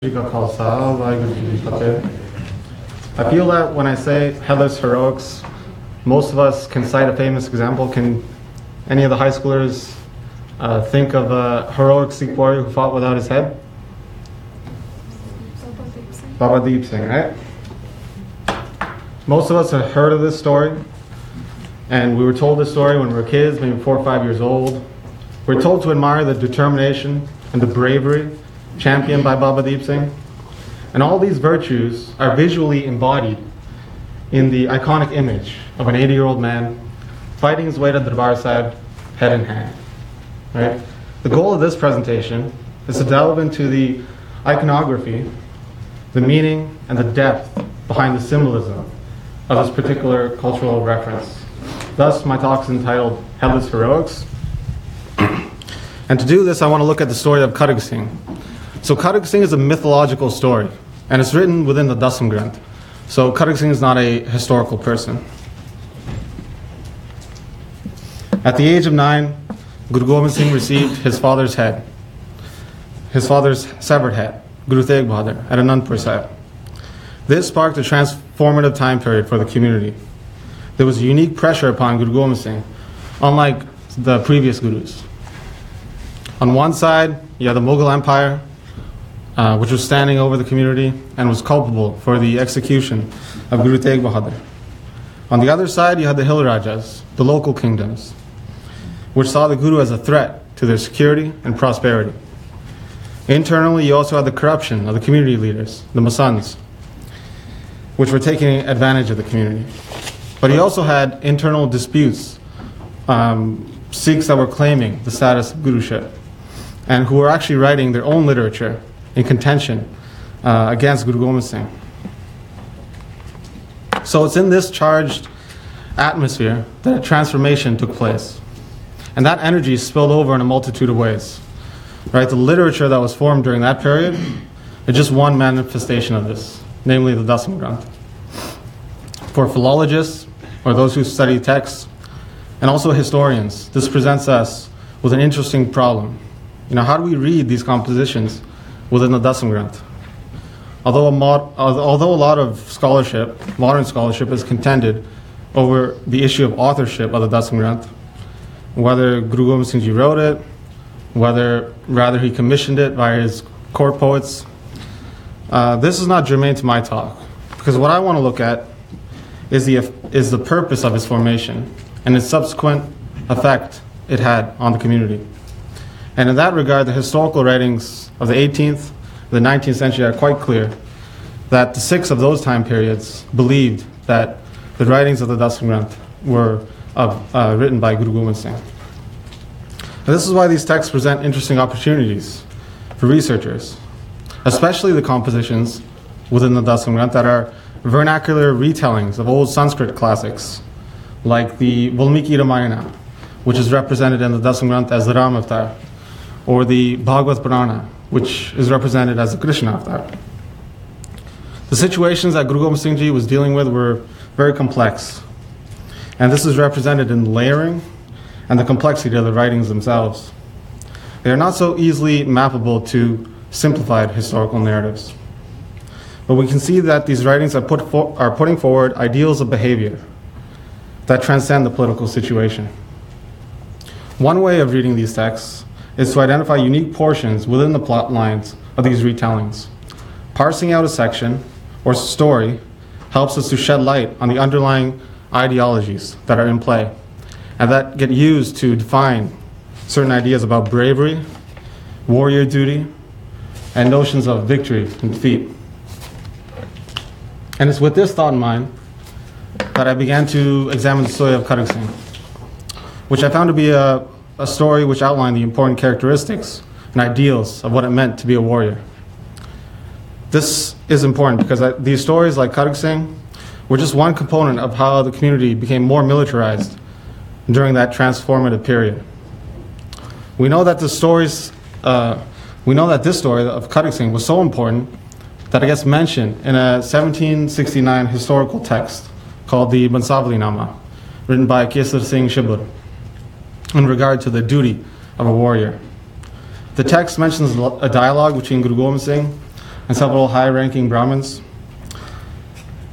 I feel that when I say Headless heroics, most of us can cite a famous example. Can any of the high schoolers think of a heroic Sikh warrior who fought without his head? Baba Deep Singh, right? Most of us have heard of this story, and we were told this story when we were kids, maybe 4 or 5 years old. We're told to admire the determination and the bravery championed by Baba Deep Singh. And all these virtues are visually embodied in the iconic image of an 80-year-old man fighting his way to the Darbar Sahib, head in hand. Right? The goal of this presentation is to delve into the iconography, the meaning, and the depth behind the symbolism of this particular cultural reference. Thus, my talk is entitled Headless Heroics. And to do this, I want to look at the story of Kharag Singh. So Kharag Singh is a mythological story, and it's written within the Dasam Granth. So Kharag Singh is not a historical person. At the age of 9, Guru Gobind Singh received his father's head, his father's severed head, Guru Tegh Bahadur, at Anandpur Sahib. This sparked a transformative time period for the community. There was a unique pressure upon Guru Gobind Singh, unlike the previous gurus. On one side, you had the Mughal Empire, which was standing over the community and was culpable for the execution of Guru Tegh Bahadur. On the other side, you had the Hill Rajas, the local kingdoms, which saw the Guru as a threat to their security and prosperity. Internally, you also had the corruption of the community leaders, the Masands, which were taking advantage of the community. But he also had internal disputes, Sikhs that were claiming the status of Guruship, and who were actually writing their own literature in contention against Guru Gobind Singh. So it's in this charged atmosphere that a transformation took place. And that energy spilled over in a multitude of ways. Right? The literature that was formed during that period is just one manifestation of this, namely the Dasam Granth. For philologists, or those who study texts, and also historians, this presents us with an interesting problem. How do we read these compositions within the Dasam Granth? Although a lot of scholarship, modern scholarship, is contended over the issue of authorship of the Dasam Granth, whether Guru Gobind Singh Ji wrote it, whether rather he commissioned it by his court poets, this is not germane to my talk, because what I want to look at is the purpose of its formation and its subsequent effect it had on the community. And in that regard, the historical writings of the 18th, the 19th century are quite clear that the Sikhs of those time periods believed that the writings of the Dasam Granth were written by Guru Gobind Singh. And this is why these texts present interesting opportunities for researchers, especially the compositions within the Dasam Granth that are vernacular retellings of old Sanskrit classics, like the Valmiki Ramayana, which is represented in the Dasam Granth as the Ram Avatar, or the Bhagavad Purana, which is represented as the Krishna Avatar. The situations that Guru Gobind Singh Ji was dealing with were very complex, and this is represented in layering and the complexity of the writings themselves. They are not so easily mappable to simplified historical narratives. But we can see that these writings are putting forward ideals of behavior that transcend the political situation. One way of reading these texts is to identify unique portions within the plot lines of these retellings. Parsing out a section or story helps us to shed light on the underlying ideologies that are in play and that get used to define certain ideas about bravery, warrior duty, and notions of victory and defeat. And it's with this thought in mind that I began to examine the story of Kharag Singh, which I found to be a story which outlined the important characteristics and ideals of what it meant to be a warrior. This is important because these stories, like Kharag Singh, were just one component of how the community became more militarized during that transformative period. We know that this story of Kharag Singh was so important that it gets mentioned in a 1769 historical text called the Bansavali Nama, written by Kesar Singh Shibur, in regard to the duty of a warrior. The text mentions a dialogue between Guru Gobind Singh and several high-ranking Brahmins.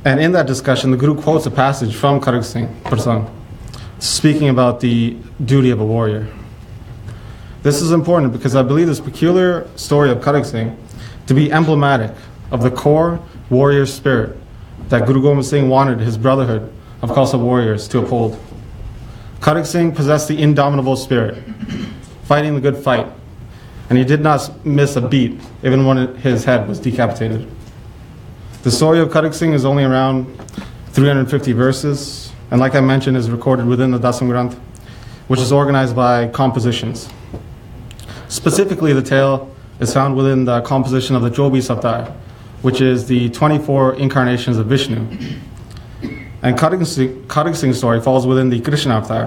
And in that discussion, the Guru quotes a passage from Kharag Singh, Prasanг, speaking about the duty of a warrior. This is important because I believe this peculiar story of Kharag Singh to be emblematic of the core warrior spirit that Guru Gobind Singh wanted his brotherhood of Khalsa warriors to uphold. Kharag Singh possessed the indomitable spirit, fighting the good fight, and he did not miss a beat, even when his head was decapitated. The story of Kharag Singh is only around 350 verses, and like I mentioned, is recorded within the Dasam Granth, which is organized by compositions. Specifically, the tale is found within the composition of the Jobi Saptar, which is the 24 incarnations of Vishnu. And Kharag Singh's story falls within the Krishna Avatar,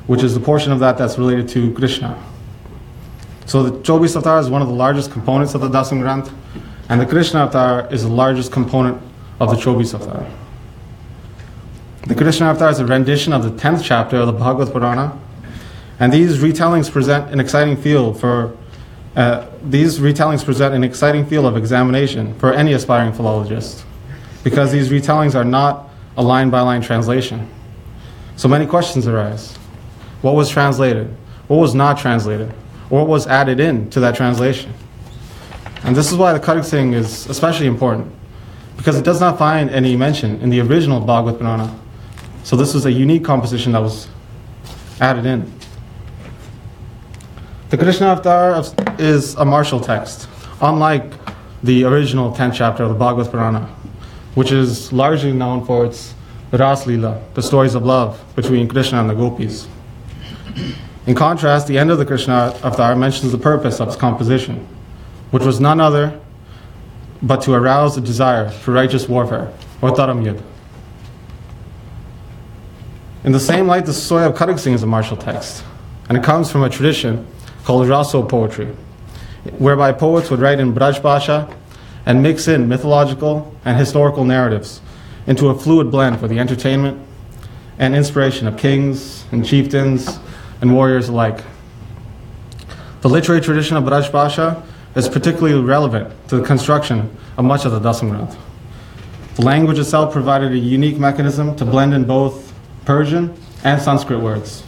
which is the portion of that that's related to Krishna. So the Jobi Saptar is one of the largest components of the Dasam Granth, and the Krishna Avatar is the largest component of the Jobi Saptar. The Krishna Avatar is a rendition of the 10th chapter of the Bhagavad Purana, and these retellings present an exciting field of examination for any aspiring philologist, because these retellings are not a line-by-line translation. So many questions arise. What was translated? What was not translated? Or what was added in to that translation? And this is why the Kharag Singh is especially important, because it does not find any mention in the original Bhagavad Purana. So this was a unique composition that was added in. The Krishna Avatar is a martial text, unlike the original 10th chapter of the Bhagavad Purana, which is largely known for its Ras Leela, the stories of love between Krishna and the gopis. In contrast, the end of the Krishna Avatar mentions the purpose of its composition, which was none other but to arouse the desire for righteous warfare, or dharam yudh. In the same light, the story of Kharag Singh is a martial text, and it comes from a tradition called Raso poetry, whereby poets would write in Braj Bhasha and mix in mythological and historical narratives into a fluid blend for the entertainment and inspiration of kings and chieftains and warriors alike. The literary tradition of Braj Bhasha is particularly relevant to the construction of much of the Dasam Granth. The language itself provided a unique mechanism to blend in both Persian and Sanskrit words.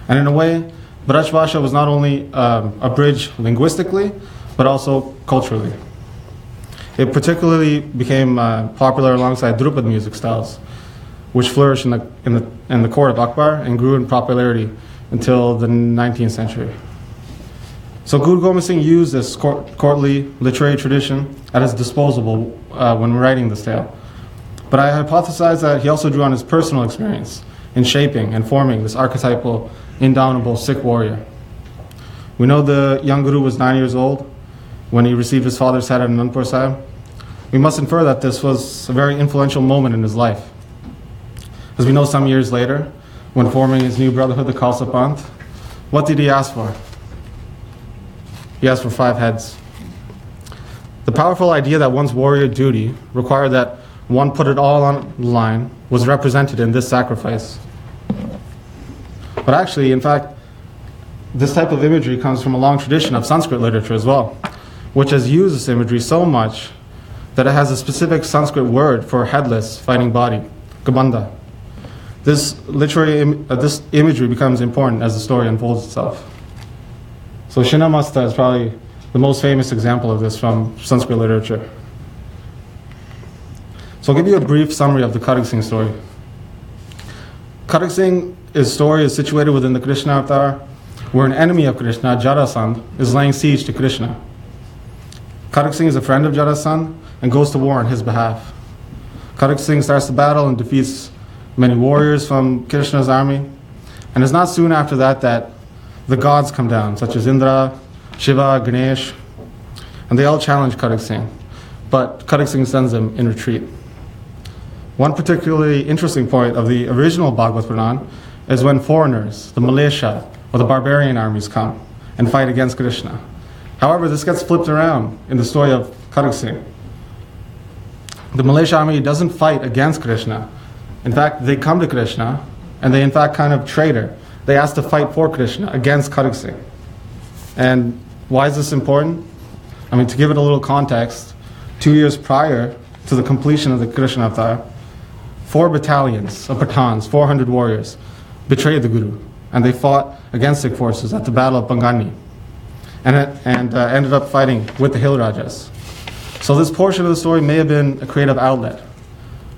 And in a way, Braj Bhasha was not only a bridge linguistically, but also culturally. It particularly became popular alongside Drupad music styles, which flourished in the court of Akbar and grew in popularity until the 19th century. So Guru Gobind Singh used this courtly literary tradition at his disposal when writing this tale. But I hypothesize that he also drew on his personal experience in shaping and forming this archetypal, indomitable Sikh warrior. We know the young Guru was 9 years old when he received his father's head at Anandpur Sahib. We must infer that this was a very influential moment in his life. As we know, some years later, when forming his new brotherhood, the Khalsa Panth, what did he ask for? He asked for 5 heads. The powerful idea that one's warrior duty required that one put it all on the line was represented in this sacrifice. But actually, in fact, this type of imagery comes from a long tradition of Sanskrit literature as well, which has used this imagery so much that it has a specific Sanskrit word for headless fighting body, kabanda. This imagery becomes important as the story unfolds itself. So Shinamasta is probably the most famous example of this from Sanskrit literature. So I'll give you a brief summary of the Kharag Singh story. Kharag Singh's story is situated within the Krishna Avatar, where an enemy of Krishna, Jvala Singh, is laying siege to Krishna. Kharag Singh is a friend of Jvala Singh and goes to war on his behalf. Kharag Singh starts the battle and defeats many warriors from Krishna's army, and it's not soon after that that the gods come down, such as Indra, Shiva, Ganesh, and they all challenge Kharag Singh, but Kharag Singh sends them in retreat. One particularly interesting point of the original Bhagavad Purana is when foreigners, the militia, or the barbarian armies come and fight against Krishna. However, this gets flipped around in the story of Kharag Singh. The militia army doesn't fight against Krishna. In fact, they come to Krishna and they in fact kind of traitor. They ask to fight for Krishna against Kharag Singh. And why is this important? I mean, to give it a little context, 2 years prior to the completion of the Krishna avatar, 4 battalions of Pathans, 400 warriors, betrayed the Guru, and they fought against Sikh forces at the Battle of Bangani, and ended up fighting with the Hill Rajas. So this portion of the story may have been a creative outlet,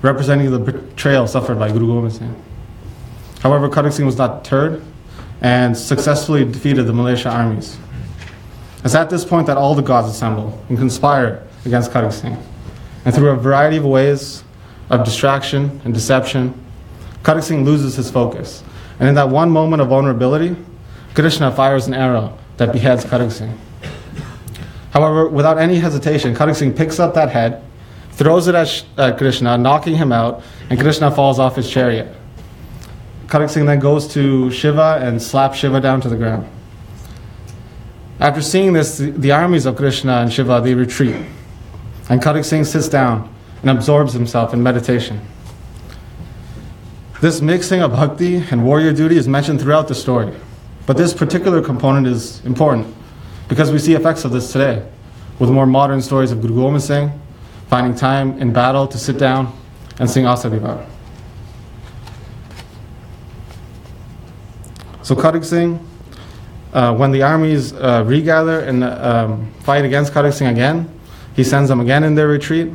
representing the betrayal suffered by Guru Gobind Singh. However, Kharag Singh was not deterred and successfully defeated the militia armies. It's at this point that all the gods assemble and conspire against Kharag Singh. And through a variety of ways of distraction and deception, Kharag Singh loses his focus. And in that one moment of vulnerability, Krishna fires an arrow that beheads Kharag Singh. However, without any hesitation, Kharag Singh picks up that head, throws it at Krishna, knocking him out, and Krishna falls off his chariot. Kharag Singh then goes to Shiva and slaps Shiva down to the ground. After seeing this, the armies of Krishna and Shiva, they retreat. And Kharag Singh sits down and absorbs himself in meditation. This mixing of bhakti and warrior duty is mentioned throughout the story. But this particular component is important because we see effects of this today with more modern stories of Guru Gobind Singh finding time in battle to sit down and sing Asa Di Vaar. So Kharag Singh, when the armies regather and fight against Kharag Singh again, he sends them again in their retreat.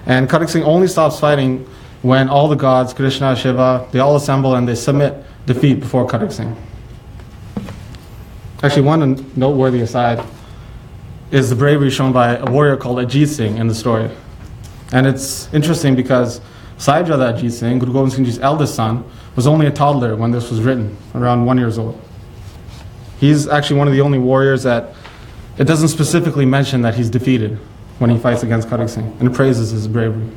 And Kharag Singh only stops fighting when all the gods, Krishna, Shiva, they all assemble and they submit defeat before Kharag Singh. Actually, one noteworthy aside is the bravery shown by a warrior called Ajit Singh in the story. And it's interesting because Sahibzada Ajit Singh, Guru Gobind Singh Ji's eldest son, was only a toddler when this was written, around 1 year old. He's actually one of the only warriors that it doesn't specifically mention that he's defeated when he fights against Kharag Singh, and it praises his bravery.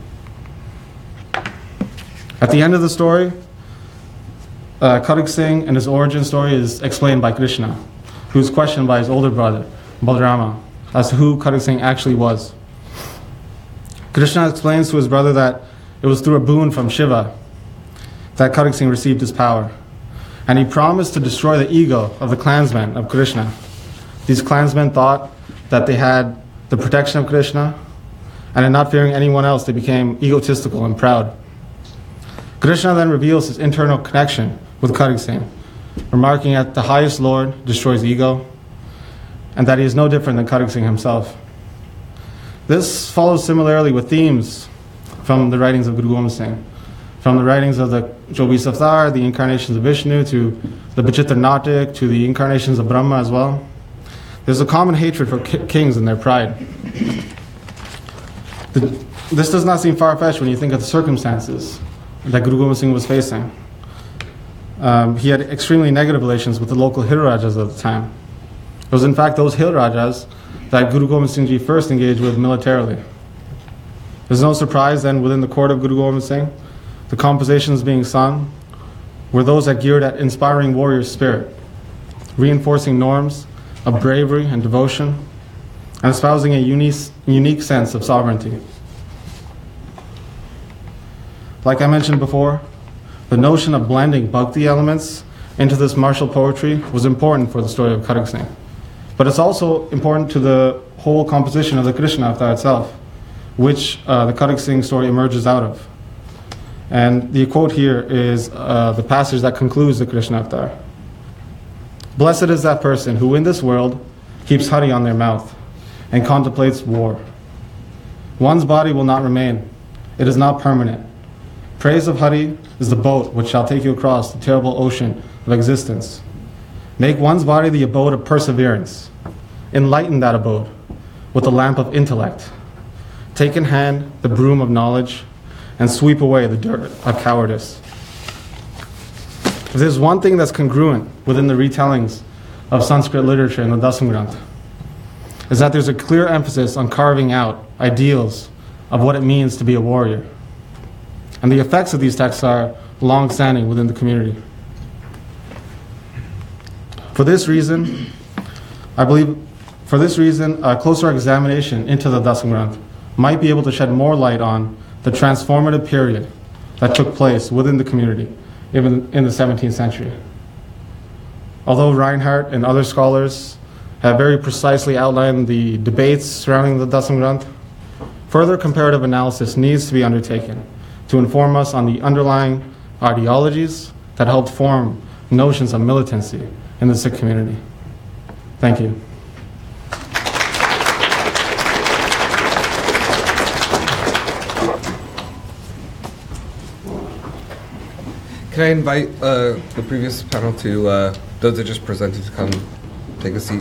At the end of the story, Kharag Singh and his origin story is explained by Krishna, who's questioned by his older brother, Balarama, as to who Kharag Singh actually was. Krishna explains to his brother that it was through a boon from Shiva that Kharag Singh received his power. And he promised to destroy the ego of the clansmen of Krishna. These clansmen thought that they had the protection of Krishna, and in not fearing anyone else, they became egotistical and proud. Krishna then reveals his internal connection with Kharag Singh, remarking that the highest Lord destroys ego, and that he is no different than Kharag Singh himself. This follows similarly with themes from the writings of Guru Gobind Singh, from the writings of the Chobis Avatar, the incarnations of Vishnu, to the Bachitra Natak, to the incarnations of Brahma as well. There's a common hatred for kings and their pride. This does not seem far-fetched when you think of the circumstances that Guru Gobind Singh was facing. He had extremely negative relations with the local Hill Rajas at the time. It was in fact those Hill Rajas that Guru Gobind Singh Ji first engaged with militarily. There's no surprise then within the court of Guru Gobind Singh, the compositions being sung were those that geared at inspiring warrior spirit, reinforcing norms of bravery and devotion, and espousing a unique sense of sovereignty. Like I mentioned before, the notion of blending bhakti elements into this martial poetry was important for the story of Kharag Singh. But it's also important to the whole composition of the Krishna avatar itself, which the Kharag Singh story emerges out of. And the quote here is the passage that concludes the Krishna avatar. Blessed is that person who in this world keeps Hari on their mouth and contemplates war. One's body will not remain. It is not permanent. Praise of Hari is the boat which shall take you across the terrible ocean of existence. Make one's body the abode of perseverance. Enlighten that abode with the lamp of intellect. Take in hand the broom of knowledge and sweep away the dirt of cowardice. If there's one thing that's congruent within the retellings of Sanskrit literature in the Dasam Granth, is that there's a clear emphasis on carving out ideals of what it means to be a warrior. And the effects of these texts are long-standing within the community. For this reason, a closer examination into the Dasam Granth might be able to shed more light on the transformative period that took place within the community, even in the 17th century. Although Reinhardt and other scholars have very precisely outlined the debates surrounding the Dasam Granth, Further comparative analysis needs to be undertaken to inform us on the underlying ideologies that helped form notions of militancy in the Sikh community. Thank you. Can I invite the previous panel to, those that just presented, to come take a seat?